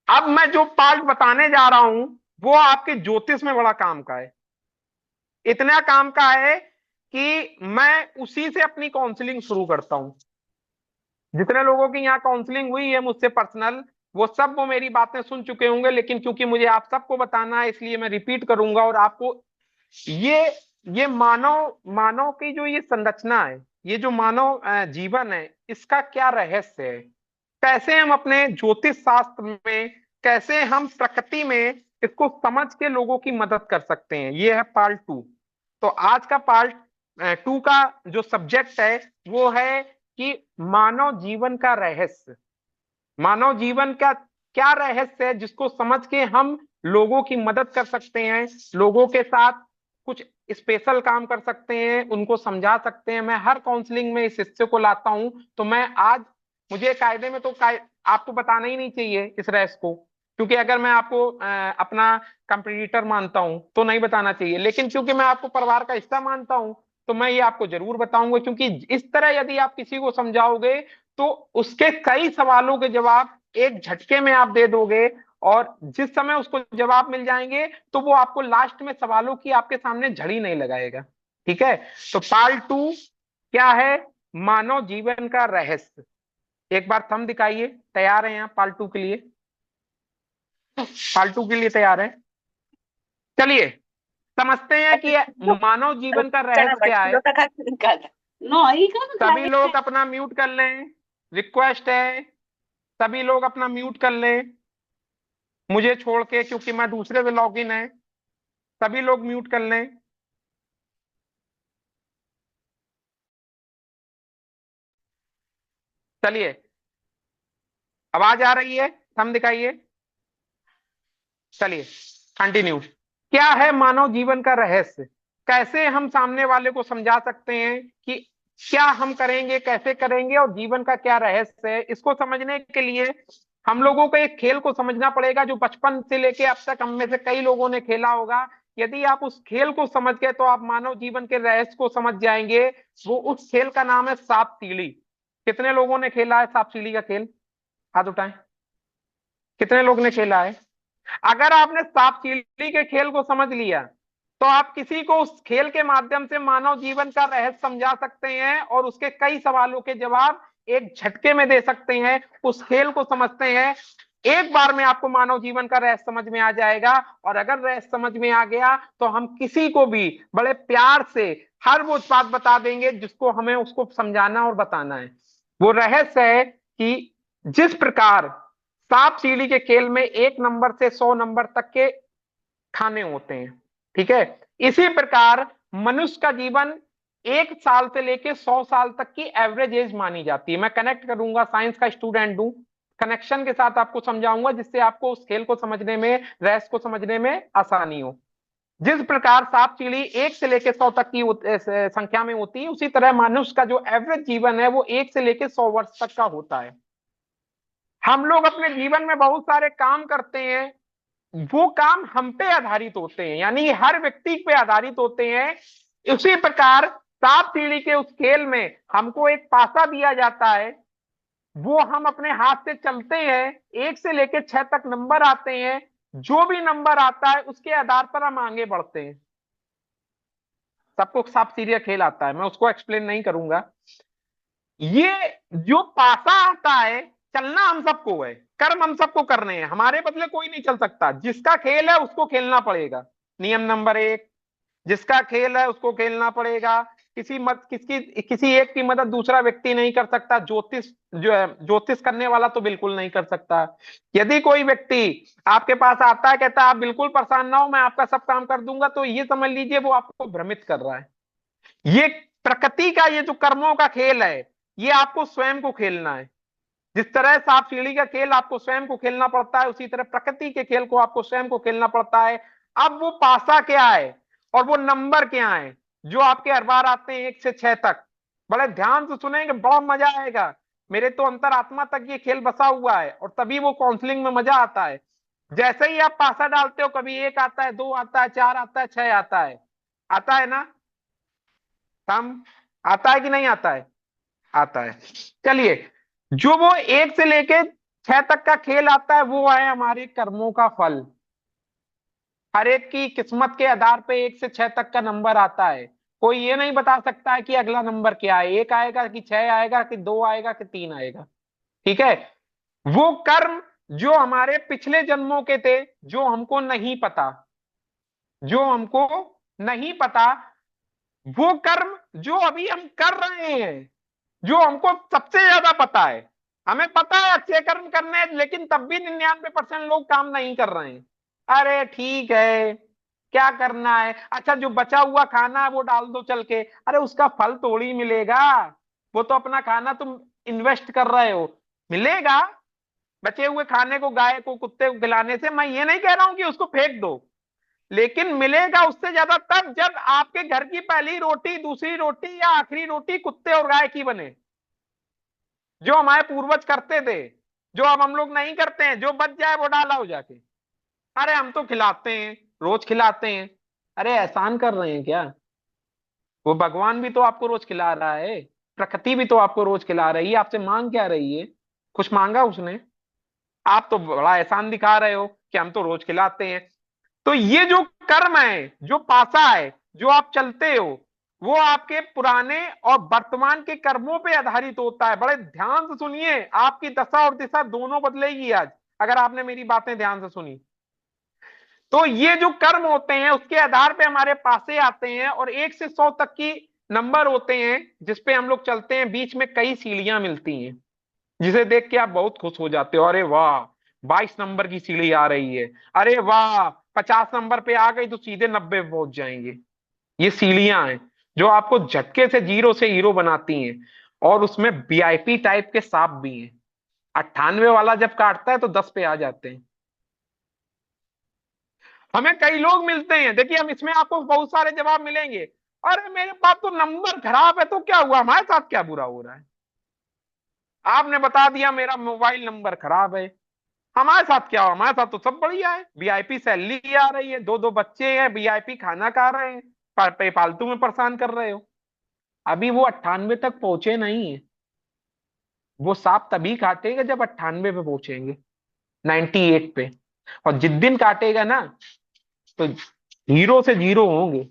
अब मैं जो पार्ट बताने जा रहा हूं वो आपके ज्योतिष में बड़ा काम का है। इतना काम का है कि मैं उसी से अपनी काउंसलिंग शुरू करता हूं। जितने लोगों की यहाँ काउंसलिंग हुई है मुझसे पर्सनल, वो मेरी बातें सुन चुके होंगे, लेकिन क्योंकि मुझे आप सबको बताना है इसलिए मैं रिपीट करूंगा। और आपको ये ये मानव मानव की जो ये संरचना है, ये जो मानव जीवन है, इसका क्या रहस्य है, कैसे हम अपने ज्योतिष शास्त्र में, कैसे हम प्रकृति में इसको समझ के लोगों की मदद कर सकते हैं, ये है पार्ट 2। तो आज का पार्ट 2 का जो सब्जेक्ट है वो है कि मानव जीवन का रहस्य। मानव जीवन का क्या रहस्य है जिसको समझ के हम लोगों की मदद कर सकते हैं, लोगों के साथ कुछ स्पेशल काम कर सकते हैं, उनको समझा सकते हैं। मैं हर काउंसलिंग में इस हिस्से को लाता हूं। तो मैं आज, मुझे कायदे में तो आपको बताना ही नहीं चाहिए इस रहस्य को, क्योंकि अगर मैं आपको अपना कंपटीटर मानता हूं तो नहीं बताना चाहिए, लेकिन क्योंकि मैं आपको परिवार का हिस्सा मानता हूं तो मैं ये आपको जरूर बताऊंगा। क्योंकि इस तरह यदि आप किसी को समझाओगे तो उसके कई सवालों के जवाब एक झटके में आप दे दोगे, और जिस समय उसको जवाब मिल जाएंगे तो वो आपको लास्ट में सवालों की आपके सामने झड़ी नहीं लगाएगा। ठीक है। तो पार्ट 2 क्या है, मानव जीवन का रहस्य। एक बार थंब दिखाइए, तैयार है यहाँ पार्ट 2 के लिए? पार्ट 2 के लिए तैयार है? चलिए समझते हैं कि मानव जीवन का रहस्य क्या है। सभी लोग अपना म्यूट कर लें, रिक्वेस्ट है, सभी लोग अपना म्यूट कर लें मुझे छोड़ के, क्योंकि मैं दूसरे से लॉग इन है। सभी लोग म्यूट कर लें। चलिए, आवाज आ रही है? थंब दिखाइए। चलिए कंटिन्यू। क्या है मानव जीवन का रहस्य, कैसे हम सामने वाले को समझा सकते हैं कि क्या हम करेंगे, कैसे करेंगे, और जीवन का क्या रहस्य है। इसको समझने के लिए हम लोगों को एक खेल को समझना पड़ेगा जो बचपन से लेके अब तक हम में से कई लोगों ने खेला होगा। यदि आप उस खेल को समझ गए तो आप मानव जीवन के रहस्य को समझ जाएंगे। वो उस खेल का नाम है सांप सीढ़ी। कितने लोगों ने खेला है सांप सीढ़ी का खेल? हाथ उठाएं। कितने लोग ने खेला है? अगर आपने सांप सीढ़ी के खेल को समझ लिया तो आप किसी को उस खेल के माध्यम से मानव जीवन का रहस्य समझा सकते हैं और उसके कई सवालों के जवाब एक झटके में दे सकते हैं। उस खेल को समझते हैं, एक बार में आपको मानव जीवन का रहस्य समझ में आ जाएगा। और अगर रहस्य समझ में आ गया तो हम किसी को भी बड़े प्यार से हर वो बात बता देंगे जिसको हमें उसको समझाना और बताना है। वो रहस्य है कि जिस प्रकार सांप सीढ़ी के खेल में 1 नंबर से 100 नंबर तक के खाने होते हैं, ठीक है, इसी प्रकार मनुष्य का जीवन 1 साल से लेके 100 साल तक की एवरेज एज मानी जाती है। मैं कनेक्ट करूंगा, साइंस का स्टूडेंट हूं, कनेक्शन के साथ आपको समझाऊंगा जिससे आपको उस खेल को समझने में, रहस्य को समझने में आसानी हो। जिस प्रकार सांप सीढ़ी 1 से लेके 100 तक की संख्या में होती है, उसी तरह मनुष्य का जो एवरेज जीवन है वो 1 से लेके 100 वर्ष तक का होता है। हम लोग अपने जीवन में बहुत सारे काम करते हैं, वो काम हम पे आधारित होते हैं, यानी हर व्यक्ति पे आधारित होते हैं। उसी प्रकार सांप सीढ़ी के उस खेल में हमको एक पासा दिया जाता है, वो हम अपने हाथ से चलते हैं, 1 से लेके 6 तक नंबर आते हैं। जो भी नंबर आता है उसके आधार पर हम आगे बढ़ते हैं। सबको सांप सीढ़ी का खेल आता है, मैं उसको एक्सप्लेन नहीं करूंगा। ये जो पासा आता है, चलना हम सबको है, कर्म हम सबको करने हैं, हमारे बदले कोई नहीं चल सकता। जिसका खेल है उसको खेलना पड़ेगा, नियम नंबर 1। जिसका खेल है उसको खेलना पड़ेगा। किसी एक की मदद दूसरा व्यक्ति नहीं कर सकता। ज्योतिष जो है, ज्योतिष करने वाला तो बिल्कुल नहीं कर सकता। यदि कोई व्यक्ति आपके पास आता है, कहता है आप बिल्कुल परेशान ना हो, मैं आपका सब काम कर दूंगा, तो ये समझ लीजिए वो आपको भ्रमित कर रहा है। ये प्रकृति का ये जो कर्मों का खेल है, ये आपको स्वयं को खेलना है। जिस तरह सांप सीढ़ी का खेल आपको स्वयं को खेलना पड़ता है, उसी तरह प्रकृति के खेल को आपको स्वयं को खेलना पड़ता है। अब वो पासा क्या है और वो नंबर क्या है जो आपके हर बार आते हैं 1 से 6 तक, बड़े ध्यान से सुनेंगे, बड़ा मजा आएगा। मेरे तो अंतरात्मा तक ये खेल बसा हुआ है और तभी वो काउंसलिंग में मजा आता है। जैसे ही आप पासा डालते हो, कभी 1 आता है, 2 आता है, 4 आता है, 6 आता है। आता है ना? हम आता है कि नहीं आता है? आता है। चलिए, जो वो 1 से लेके छह तक का खेल आता है, वो है हमारे कर्मों का फल। हर एक की किस्मत के आधार पे एक से छह तक का नंबर आता है। कोई ये नहीं बता सकता है कि अगला नंबर क्या है, एक आएगा कि छह आएगा कि दो आएगा कि तीन आएगा। ठीक है। वो कर्म जो हमारे पिछले जन्मों के थे, जो हमको नहीं पता, जो हमको नहीं पता, वो कर्म जो अभी हम कर रहे हैं, जो हमको सबसे ज्यादा पता है। हमें पता है अच्छे कर्म करने हैं, लेकिन तब भी 99% लोग काम नहीं कर रहे हैं। अरे ठीक है, क्या करना है, अच्छा जो बचा हुआ खाना है वो डाल दो चल के, अरे उसका फल थोड़ी मिलेगा। वो तो अपना खाना तुम इन्वेस्ट कर रहे हो, मिलेगा। बचे हुए खाने को गाय को कुत्ते को खिलाने से मैं ये नहीं कह रहा हूं कि उसको फेंक दो, लेकिन मिलेगा उससे ज्यादा तब जब आपके घर की पहली रोटी, दूसरी रोटी या आखिरी रोटी कुत्ते और गाय की बने। जो हमारे पूर्वज करते थे, जो अब हम लोग नहीं करते हैं, जो बच जाए वो डाला हो जाके। अरे हम तो खिलाते हैं, रोज खिलाते हैं। अरे एहसान कर रहे हैं क्या? वो भगवान भी तो आपको रोज खिला रहा है, प्रकृति भी तो आपको रोज खिला रही है, आपसे मांग क्या रही है? कुछ मांगा उसने? आप तो बड़ा एहसान दिखा रहे हो कि हम तो रोज खिलाते हैं। तो ये जो कर्म है, जो पासा है, जो आप चलते हो, वो आपके पुराने और वर्तमान के कर्मों पे आधारित होता है। बड़े ध्यान से सुनिए, आपकी दशा और दिशा दोनों बदलेगी आज, अगर आपने मेरी बातें ध्यान से सुनी। तो ये जो कर्म होते हैं उसके आधार पे हमारे पासे आते हैं, और 1 से 100 तक की नंबर होते हैं जिसपे हम लोग चलते हैं। बीच में कई सीढ़ियां मिलती हैं, जिसे देख के आप बहुत खुश हो जाते हो। अरे वाह, 22 नंबर की सीढ़ी आ रही है। अरे वाह, 50 नंबर पे आ गई तो सीधे 90 पे पहुंच जाएंगे। ये सीढ़ियां हैं जो आपको झटके से जीरो से हीरो बनाती हैं। और उसमें वीआईपी टाइप के सांप भी हैं। 98 वाला जब काटता है तो 10 पे आ जाते हैं। हमें कई लोग मिलते हैं, देखिए हम इसमें आपको बहुत सारे जवाब मिलेंगे। अरे मेरे पास तो नंबर खराब है, तो क्या हुआ, हमारे साथ क्या बुरा हो रहा है? आपने बता दिया मेरा मोबाइल नंबर खराब है, हमारे साथ क्या हो? हमारे साथ तो सब बढ़िया है, वीआईपी सैलरी आ रही है, दो दो बच्चे हैं, वीआईपी खाना खा रहे हैं, फालतू में परेशान कर रहे हो। अभी वो 98 तक पहुंचे नहीं है। वो सांप तभी काटेगा जब 98 पे पहुंचेंगे, 98 पे। और जिस दिन काटेगा ना, तो हीरो से जीरो होंगे।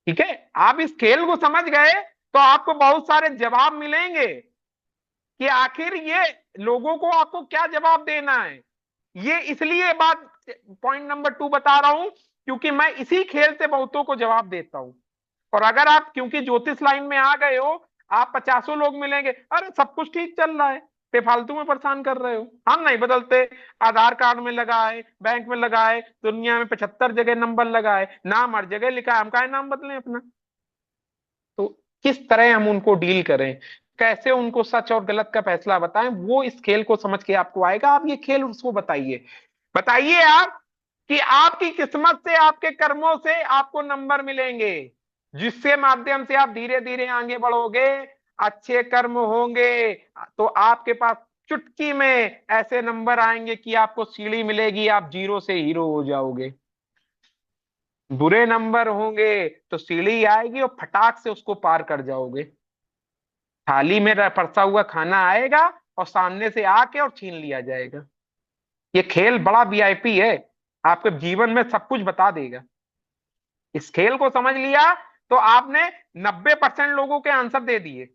ठीक है, आप इस खेल को समझ गए तो आपको बहुत सारे जवाब मिलेंगे कि आखिर ये लोगों को आपको क्या जवाब देना है। ये इसलिए बात, पॉइंट नंबर 2 बता रहा हूं, क्योंकि मैं इसी खेल से बहुतों को जवाब देता हूं। और अगर आप क्योंकि ज्योतिष लाइन में आ गए हो, आप 50 लोग मिलेंगे, अरे सब कुछ ठीक चल रहा है, बेफालतू में परेशान कर रहे हो, हम नहीं बदलते। आधार कार्ड में लगाए, बैंक में लगाए, दुनिया में 75 जगह नंबर लगाए, नाम हर जगह लिखा है, हम काहे नाम बदलें अपना? तो किस तरह हम उनको डील करें, कैसे उनको सच और गलत का फैसला बताएं, वो इस खेल को समझ के आपको आएगा। आप ये खेल उसको बताइए, बताइए आप कि आपकी किस्मत से, आपके कर्मों से आपको नंबर मिलेंगे, जिससे माध्यम से आप धीरे धीरे आगे बढ़ोगे। अच्छे कर्म होंगे तो आपके पास चुटकी में ऐसे नंबर आएंगे कि आपको सीढ़ी मिलेगी, आप जीरो से हीरो हो जाओगे। बुरे नंबर होंगे तो सीढ़ी आएगी और फटाक से उसको पार कर जाओगे। थाली में परसा हुआ खाना आएगा और सामने से आके और छीन लिया जाएगा। ये खेल बड़ा वीआईपी है, आपके जीवन में सब कुछ बता देगा। इस खेल को समझ लिया तो आपने 90% लोगों के आंसर दे दिए।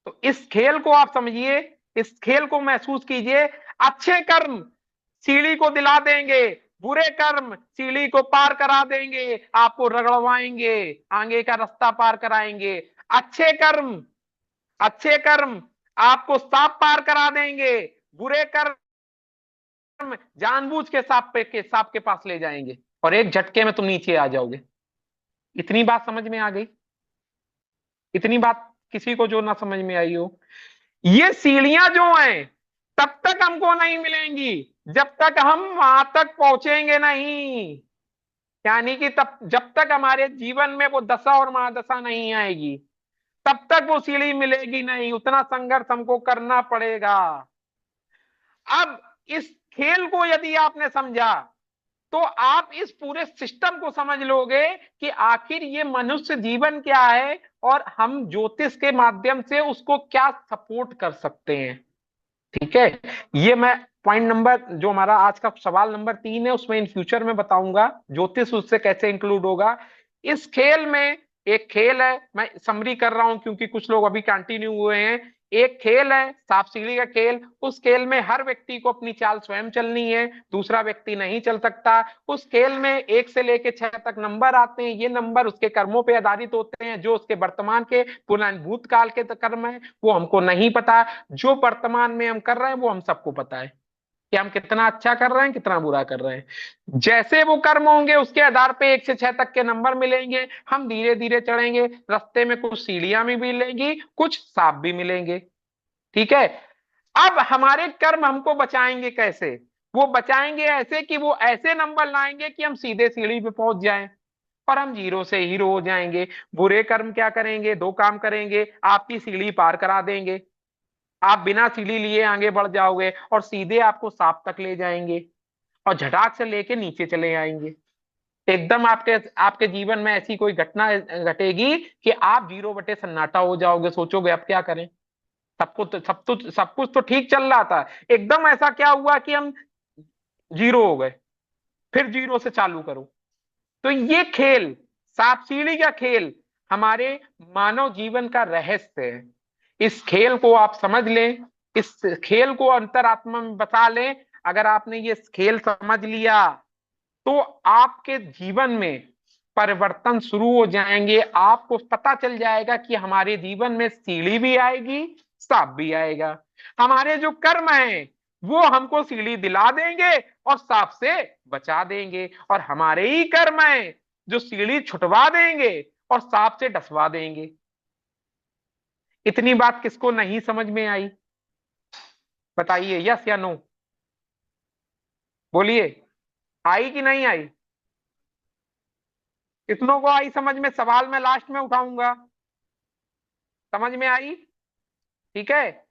तो इस खेल को आप समझिए, इस खेल को महसूस कीजिए। अच्छे कर्म सीढ़ी को दिला देंगे, बुरे कर्म सीढ़ी को पार करा देंगे, आपको रगड़वाएंगे, आगे का रास्ता पार कराएंगे। अच्छे कर्म, अच्छे कर्म आपको सांप पार करा देंगे, बुरे कर्म जानबूझ के सांप के पास ले जाएंगे, और एक झटके में तुम नीचे आ जाओगे। इतनी बात समझ में आ गई? इतनी बात किसी को जो ना समझ में आई हो। ये सीढ़ियां जो हैं तब तक हमको नहीं मिलेंगी जब तक हम वहां तक पहुंचेंगे नहीं। यानी कि तब जब तक हमारे जीवन में वो दशा और महादशा नहीं आएगी, तब तक वो सीढ़ी मिलेगी नहीं, उतना संघर्ष हमको करना पड़ेगा। अब इस खेल को यदि आपने समझा तो आप इस पूरे सिस्टम को समझ लोगे कि आखिर ये मनुष्य जीवन क्या है, और हम ज्योतिष के माध्यम से उसको क्या सपोर्ट कर सकते हैं। ठीक है, ये मैं पॉइंट नंबर, जो हमारा आज का सवाल नंबर 3 है, उसमें इन फ्यूचर में बताऊंगा ज्योतिष उससे कैसे इंक्लूड होगा। इस खेल में एक खेल है, मैं समरी कर रहा हूं क्योंकि कुछ लोग अभी कंटिन्यू हुए हैं। एक खेल है सांप सीढ़ी का खेल। उस खेल में हर व्यक्ति को अपनी चाल स्वयं चलनी है, दूसरा व्यक्ति नहीं चल सकता। उस खेल में 1 से लेकर 6 तक नंबर आते हैं। ये नंबर उसके कर्मों पर आधारित होते हैं, जो उसके वर्तमान के पुराने भूतकाल के कर्म है वो हमको नहीं पता। जो वर्तमान में हम कर रहे हैं वो हम सबको पता है कि हम कितना अच्छा कर रहे हैं, कितना बुरा कर रहे हैं। जैसे वो कर्म होंगे उसके आधार पे 1 से 6 तक के नंबर मिलेंगे। हम धीरे धीरे चढ़ेंगे, रास्ते में कुछ सीढ़ियां भी मिलेंगी, कुछ सांप भी मिलेंगे। ठीक है, अब हमारे कर्म हमको बचाएंगे कैसे? वो बचाएंगे ऐसे कि वो ऐसे नंबर लाएंगे कि हम सीधे सीढ़ी पे पहुंच जाएं और हम जीरो से हीरो हो जाएंगे। बुरे कर्म क्या करेंगे? 2 काम करेंगे, आपकी सीढ़ी पार करा देंगे, आप बिना सीढ़ी लिए आगे बढ़ जाओगे और सीधे आपको सांप तक ले जाएंगे और झटाक से लेके नीचे चले आएंगे। एकदम आपके आपके जीवन में ऐसी कोई घटना घटेगी कि आप 0/सन्नाटा हो जाओगे, सोचोगे अब क्या करें। सब कुछ तो ठीक चल रहा था, एकदम ऐसा क्या हुआ कि हम जीरो हो गए, फिर जीरो से चालू करो। तो ये खेल, सांप सीढ़ी का खेल, हमारे मानव जीवन का रहस्य है। इस खेल को आप समझ लें, इस खेल को अंतरात्मा में बसा लें। अगर आपने ये खेल समझ लिया तो आपके जीवन में परिवर्तन शुरू हो जाएंगे। आपको पता चल जाएगा कि हमारे जीवन में सीढ़ी भी आएगी, सांप भी आएगा। हमारे जो कर्म हैं वो हमको सीढ़ी दिला देंगे और सांप से बचा देंगे, और हमारे ही कर्म हैं जो सीढ़ी छुटवा देंगे और सांप से डसवा देंगे। इतनी बात किसको नहीं समझ में आई? बताइए, यस या नो, बोलिए। आई कि नहीं आई? कितनों को आई समझ में? सवाल मैं लास्ट में उठाऊंगा। समझ में आई? ठीक है।